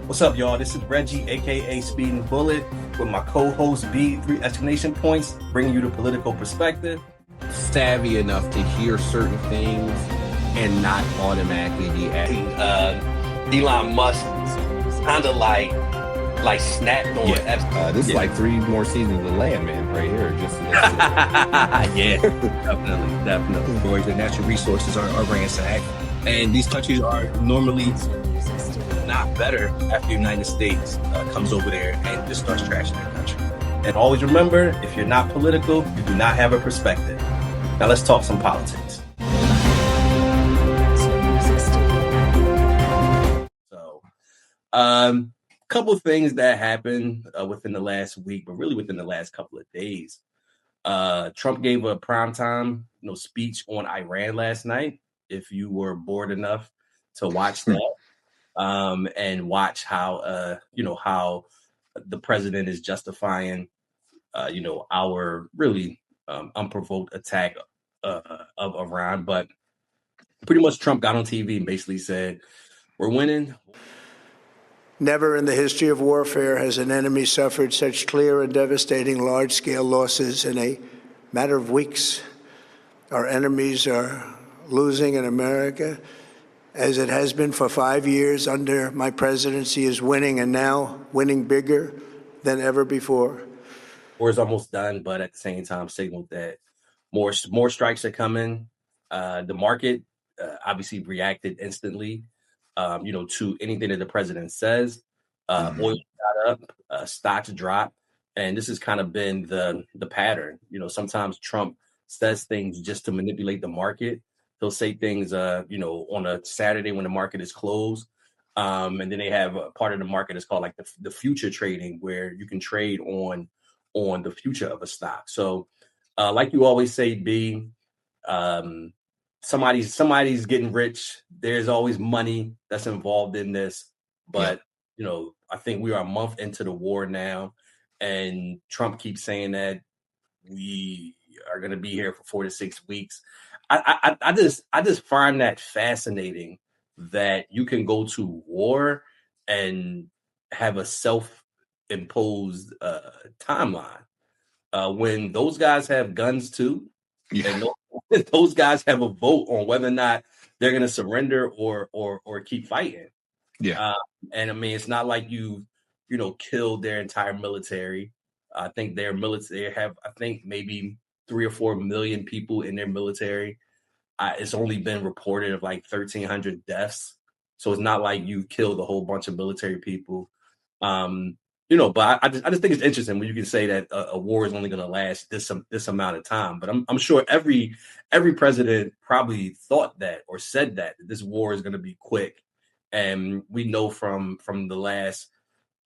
What's up, y'all? This is Reggie, aka Speeding Bullet, with my co-host B, 3 exclamation points, bringing you the political perspective. Savvy enough to hear certain things and not automatically be acting. Elon Musk kind of like snapped on This is like 3 more seasons of Landman right here. Yeah, definitely. Where the natural resources are ransacked, and these countries are normally not better after the United States comes over there and just starts trashing their country. And always remember, if you're not political, you do not have a perspective. Now let's talk some politics. So, couple of things that happened within the last week, but really within the last couple of days. Trump gave a primetime speech on Iran last night. If you were bored enough to watch that, and watch how how the president is justifying our really unprovoked attack of Iran. But pretty much Trump got on TV and basically said, we're winning. Never in the history of warfare has an enemy suffered such clear and devastating large-scale losses in a matter of weeks. Our enemies are losing in America, as it has been for 5 years under my presidency, is winning, and now winning bigger than ever before. War is almost done, but at the same time signaled that more strikes are coming. The market obviously reacted instantly, to anything that the president says. Oil got up, stocks dropped, and this has kind of been the pattern. Sometimes Trump says things just to manipulate the market. He'll say things, on a Saturday when the market is closed. And then they have a part of the market is called like the future trading, where you can trade on the future of a stock. So like you always say, B, somebody's getting rich. There's always money that's involved in this. But, I think we are a month into the war now. And Trump keeps saying that we are going to be here for 4 to 6 weeks. I just find that fascinating that you can go to war and have a self-imposed timeline when those guys have guns too, and those guys have a vote on whether or not they're going to surrender or keep fighting. And I mean, it's not like you killed their entire military. I think their military have maybe 3 or 4 million people in their military. It's only been reported of like 1,300 deaths. So it's not like you killed a whole bunch of military people. But I just think it's interesting when you can say that a war is only going to last this amount of time. But I'm sure every president probably thought that or said that this war is going to be quick. And we know from the last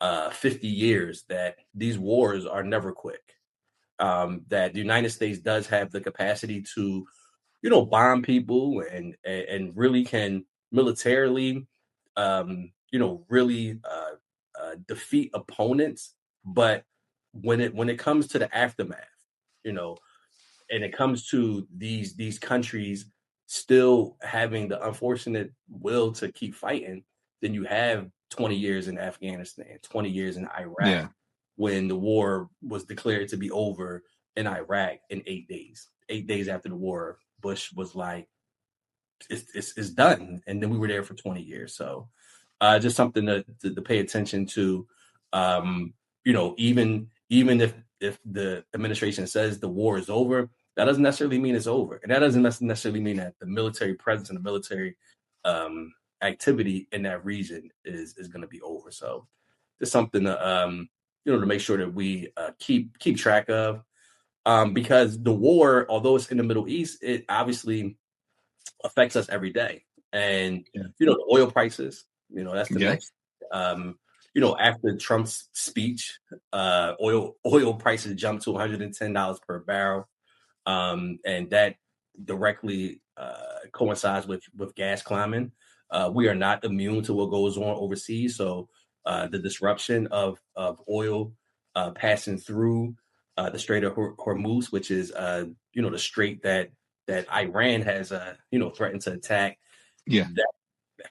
50 years that these wars are never quick. That the United States does have the capacity to, bomb people and really can militarily, really defeat opponents. But when it comes to the aftermath, and it comes to these countries still having the unfortunate will to keep fighting, then you have 20 years in Afghanistan, 20 years in Iraq, when the war was declared to be over in Iraq in 8 days. 8 days after the war, Bush was like, it's done. And then we were there for 20 years. So just something to pay attention to. Even if the administration says the war is over, that doesn't necessarily mean it's over. And that doesn't necessarily mean that the military presence and the military activity in that region is going to be over. So just something to to make sure that we keep track of, because the war, although it's in the Middle East, it obviously affects us every day. And the oil prices, that's the next. After Trump's speech, oil prices jumped to $110 per barrel, and that directly coincides with gas climbing. We are not immune to what goes on overseas, so the disruption of oil passing through the Strait of Hormuz, which is the strait that Iran has threatened to attack.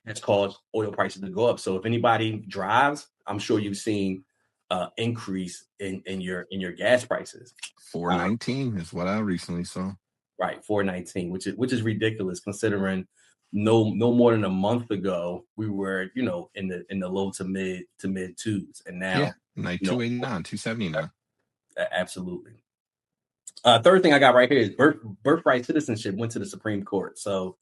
has caused oil prices to go up. So if anybody drives, I'm sure you've seen increase in your gas prices. $4.19 is what I recently saw. Right, $4.19, which is ridiculous considering no more than a month ago we were, in the low to mid twos, and now like you know, $2.89, $2.79. Absolutely. Third thing I got right here is birthright citizenship went to the Supreme Court. So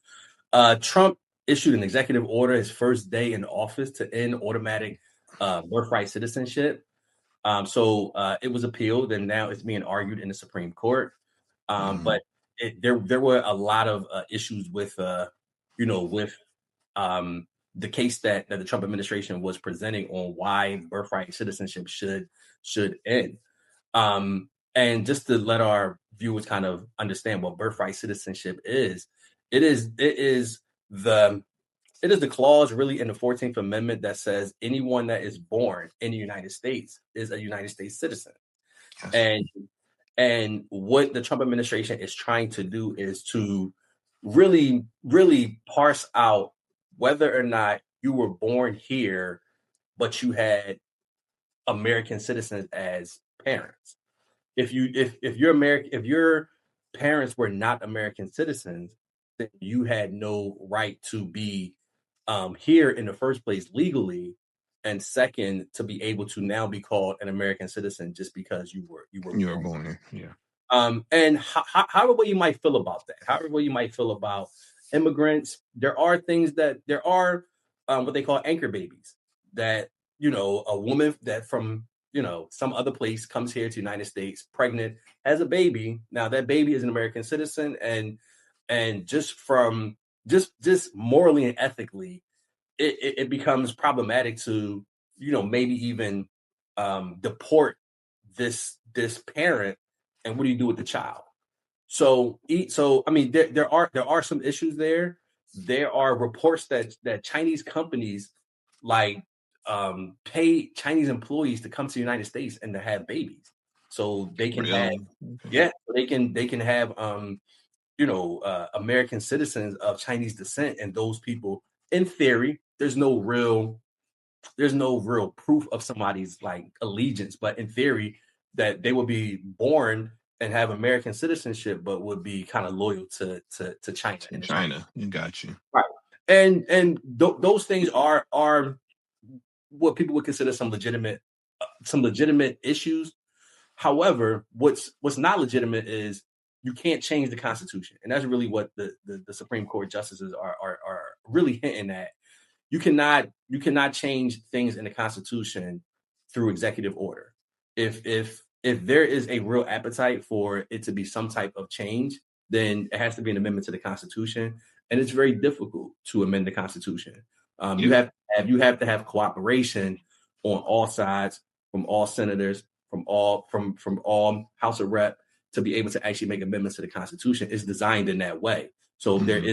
Trump issued an executive order his first day in office to end automatic birthright citizenship. So it was appealed, and now it's being argued in the Supreme Court. But there were a lot of issues with the case that the Trump administration was presenting on why birthright citizenship should end. And just to let our viewers kind of understand what birthright citizenship is, it is the clause really in the 14th Amendment that says anyone that is born in the United States is a United States citizen. Yes. And what the Trump administration is trying to do is to really, really parse out whether or not you were born here, but you had American citizens as parents. If your parents were not American citizens, then you had no right to be here in the first place legally, and second, to be able to now be called an American citizen just because you were born here. Yeah. And however way you might feel about that, however way you might feel about immigrants, there are what they call anchor babies, that a woman that from some other place comes here to the United States pregnant, has a baby. Now that baby is an American citizen, and just morally and ethically, it becomes problematic to maybe even deport this parent. And what do you do with the child? So I mean, there are some issues there. There are reports that Chinese companies pay Chinese employees to come to the United States and to have babies, so they can have American citizens of Chinese descent. And those people, in theory, there's no real proof of somebody's allegiance, but in theory, that they would be born and have American citizenship, but would be kind of loyal to China. China, you got you right. And those things are what people would consider some legitimate issues. However, what's not legitimate is you can't change the Constitution, and that's really what the Supreme Court justices are really hinting at. You cannot change things in the Constitution through executive order. If there is a real appetite for it to be some type of change, then it has to be an amendment to the Constitution, and it's very difficult to amend the Constitution. You have to have cooperation on all sides, from all senators, from all House of Rep, to be able to actually make amendments to the Constitution. It's designed in that way, so there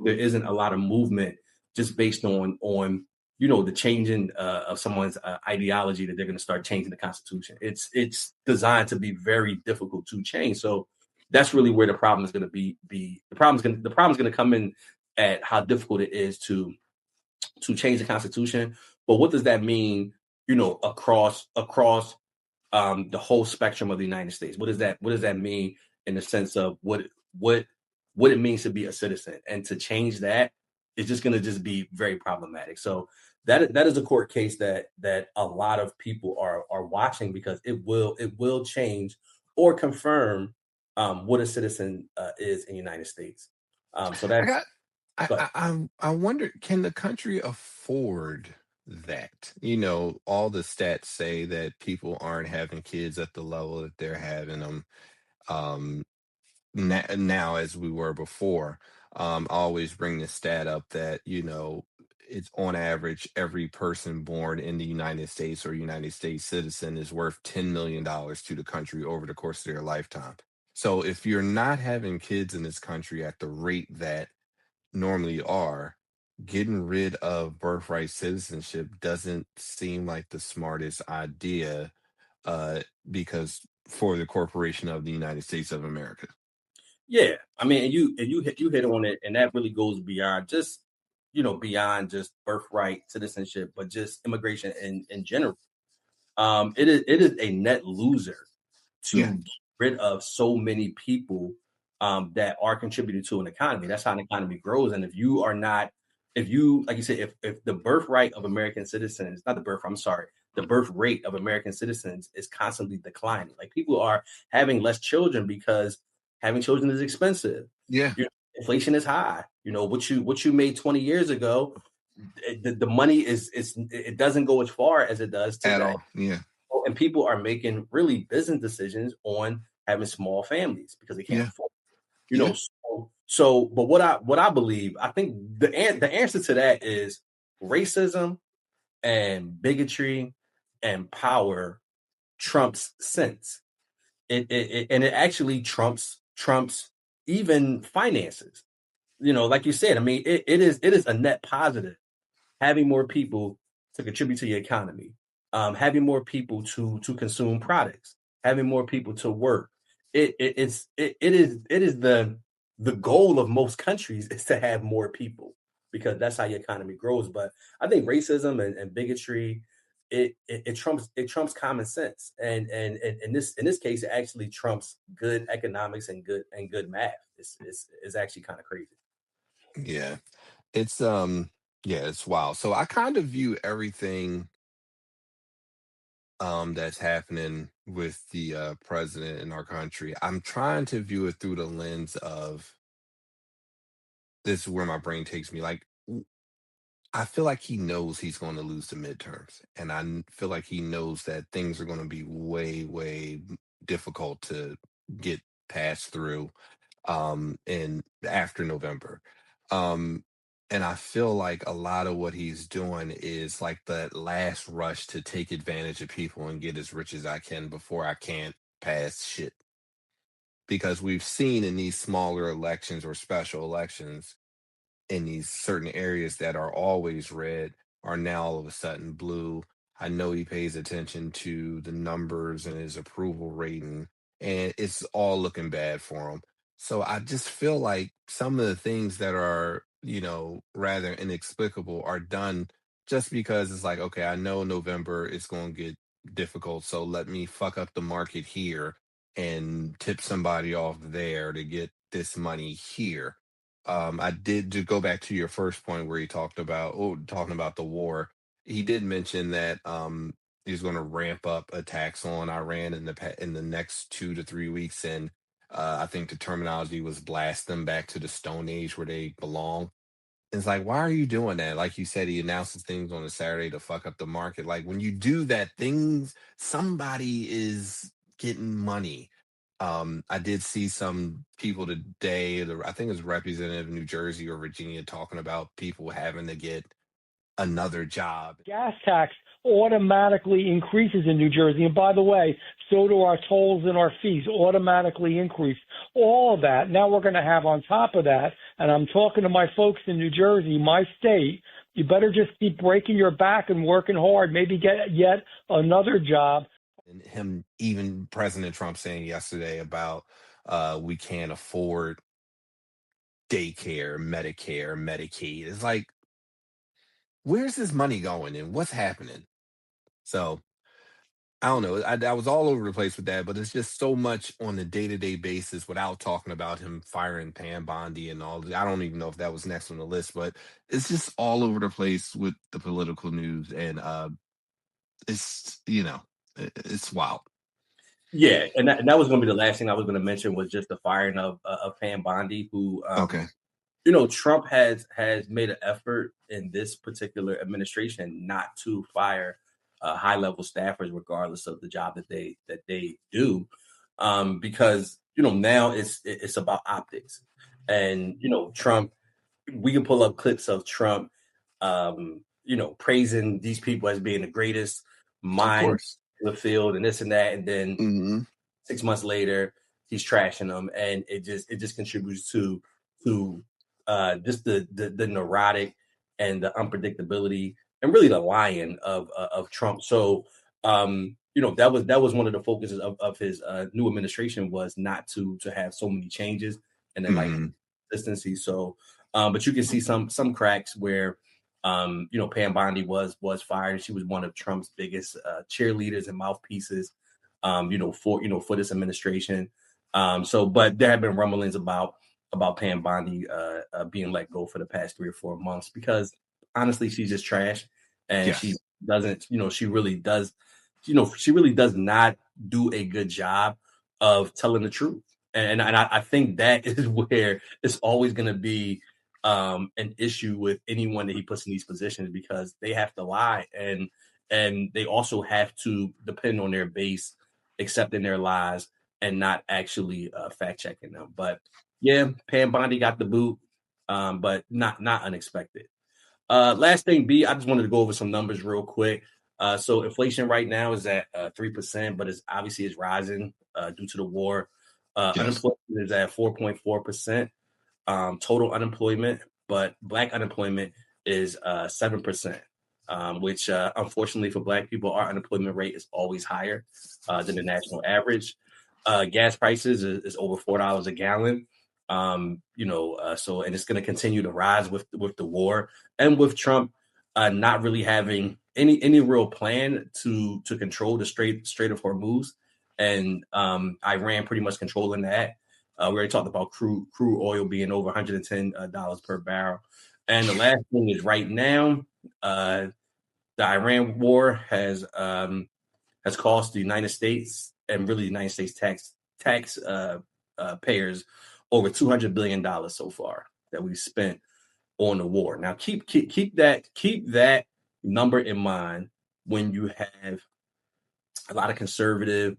isn't a lot of movement just based on the changing of someone's ideology that they're going to start changing the Constitution. It's designed to be very difficult to change. So that's really where the problem is going to be. The problem is going to come in at how difficult it is to change the Constitution. But what does that mean? Across the whole spectrum of the United States. What does that mean in the sense of what it means to be a citizen? And to change that is just going to just be very problematic. So that is a court case that a lot of people are watching, because it will change or confirm what a citizen is in the United States. So that's I wonder, can the country afford that? All the stats say that people aren't having kids at the level that they're having them now as we were before. I always bring this stat up that it's on average every person born in the United States or United States citizen is worth $10 million to the country over the course of their lifetime. So if you're not having kids in this country at the rate that normally are, getting rid of birthright citizenship doesn't seem like the smartest idea, because for the corporation of the United States of America. Yeah, I mean, and you hit on it, and that really goes beyond just beyond just birthright citizenship, but just immigration in general. It is a net loser to get rid of so many people that are contributing to an economy. That's how an economy grows. And if you are not, if you, like you said, if the birthright of American citizens, not the birth, I'm sorry, the birth rate of American citizens is constantly declining. Like people are having less children because having children is expensive. Yeah. Inflation is high. What you made 20 years ago, the money it doesn't go as far as it does today. At all. Yeah. And people are making really business decisions on having small families because they can't afford it. But what I believe, I think the answer to that is racism and bigotry and power trumps sense. It actually trumps even finances. Like you said, I mean, it is a net positive having more people to contribute to the economy, having more people to consume products, having more people to work. It is the goal of most countries is to have more people because that's how your economy grows. But I think racism and bigotry it trumps common sense, and in this case, it actually trumps good economics and good math. It's actually kind of crazy. Yeah. It's it's wild. So I kind of view everything that's happening with the president in our country. I'm trying to view it through the lens of this is where my brain takes me. Like I feel like he knows he's going to lose the midterms, and feel like he knows that things are going to be way, way difficult to get passed through in after November. Um, and I feel like a lot of what he's doing is like the last rush to take advantage of people and get as rich as I can before I can't pass shit. Because we've seen in these smaller elections or special elections in these certain areas that are always red are now all of a sudden blue. I know he pays attention to the numbers and his approval rating, and it's all looking bad for him. So I just feel like some of the things that are, rather inexplicable are done just because it's like, okay, I know November is going to get difficult, so let me fuck up the market here and tip somebody off there to get this money here. I did to go back to your first point where he talking about the war. He did mention that he's going to ramp up attacks on Iran in the next 2 to 3 weeks, and I think the terminology was blast them back to the Stone Age where they belong. It's like, why are you doing that? Like you said, he announces things on a Saturday to fuck up the market. Like when you do that, somebody is getting money. I did see some people today, I think it was representative of New Jersey or Virginia, talking about people having to get another job. Gas tax automatically increases in New Jersey. And by the way, so do our tolls and our fees automatically increase. All of that. Now we're going to have on top of that, and I'm talking to my folks in New Jersey, my state, you better just keep breaking your back and working hard, maybe get yet another job. And him, even President Trump saying yesterday about we can't afford daycare, Medicare, Medicaid. It's like, where's this money going and what's happening? So I don't know. I was all over the place with that, but it's just so much on a day-to-day basis without talking about him firing Pam Bondi and all. I don't even know if that was next on the list, but it's just all over the place with the political news, and it's it's wild. Yeah, and that was going to be the last thing I was going to mention was just the firing of Pam Bondi, who okay. Trump has made an effort in this particular administration not to fire high-level staffers, regardless of the job that they do, because now it's about optics, and Trump. We can pull up clips of Trump, praising these people as being the greatest minds in the field and this and that, and then 6 months later he's trashing them, and it just contributes to just the neurotic and the unpredictability and really the lying of Trump. So that was one of the focuses of his new administration was not to have so many changes and then like consistency. So But you can see some cracks where, Pam Bondi was fired. She was one of Trump's biggest cheerleaders and mouthpieces, for this administration. But there have been rumblings about Pam Bondi being let go for the past 3 or 4 months because honestly, she's just trash, and she doesn't, she really does not do a good job of telling the truth. And I think that is where it's always going to be an issue with anyone that he puts in these positions, because they have to lie, and they also have to depend on their base accepting their lies and not actually fact checking them. But yeah, Pam Bondi got the boot, but not unexpected. Last thing, B, I just wanted to go over some numbers real quick. So inflation right now is at 3%, but it's obviously rising due to the war. Unemployment is at 4.4%. Total unemployment, but Black unemployment is 7%, which unfortunately for Black people, our unemployment rate is always higher than the national average. Gas prices is over $4 a gallon. So, and it's going to continue to rise with the war and with Trump not really having any real plan to control the Strait of Hormuz, and Iran pretty much controlling that. We already talked about crude oil being over $110 per barrel. And the last thing is right now, the Iran war has cost the United States, and really the United States tax payers, over $200 billion so far that we've spent on the war. Now keep that number in mind when you have a lot of conservative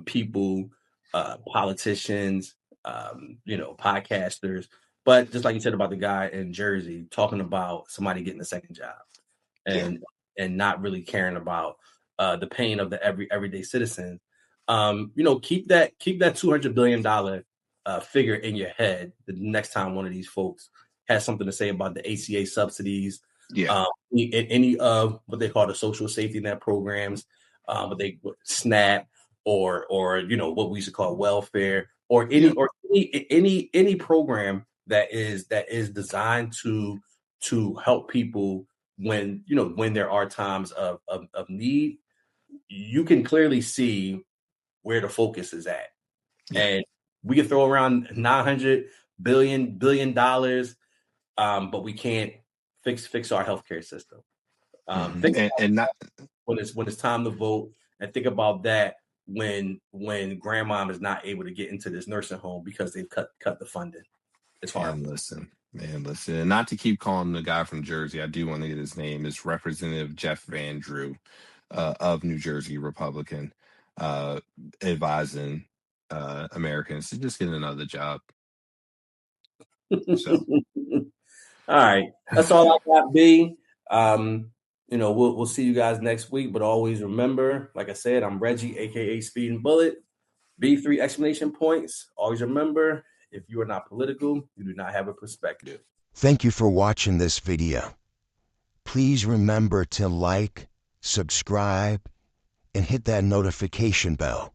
people, politicians, podcasters, but just like you said about the guy in Jersey talking about somebody getting a second job and not really caring about the pain of the everyday citizen. Keep that $200 billion figure in your head the next time one of these folks has something to say about the ACA subsidies, any of what they call the social safety net programs, SNAP, or what we used to call welfare, or any program that is designed to help people when there are times of need. You can clearly see where the focus is at, and we can throw around $900 billion, but we can't fix our healthcare system. When it's time to vote, and think about that when grandma is not able to get into this nursing home because they've cut the funding. It's hard. Man, listen. And not to keep calling the guy from Jersey, I do want to get his name. It's Representative Jeff Van Drew of New Jersey, Republican, advising Americans to just get another job. So, all right, that's all I got, B. We'll see you guys next week, but always remember, like I said, I'm Reggie, aka Speeding Bullet. B3 exclamation points. Always remember, if you are not political, you do not have a perspective. Thank you for watching this video. Please remember to like, subscribe, and hit that notification bell.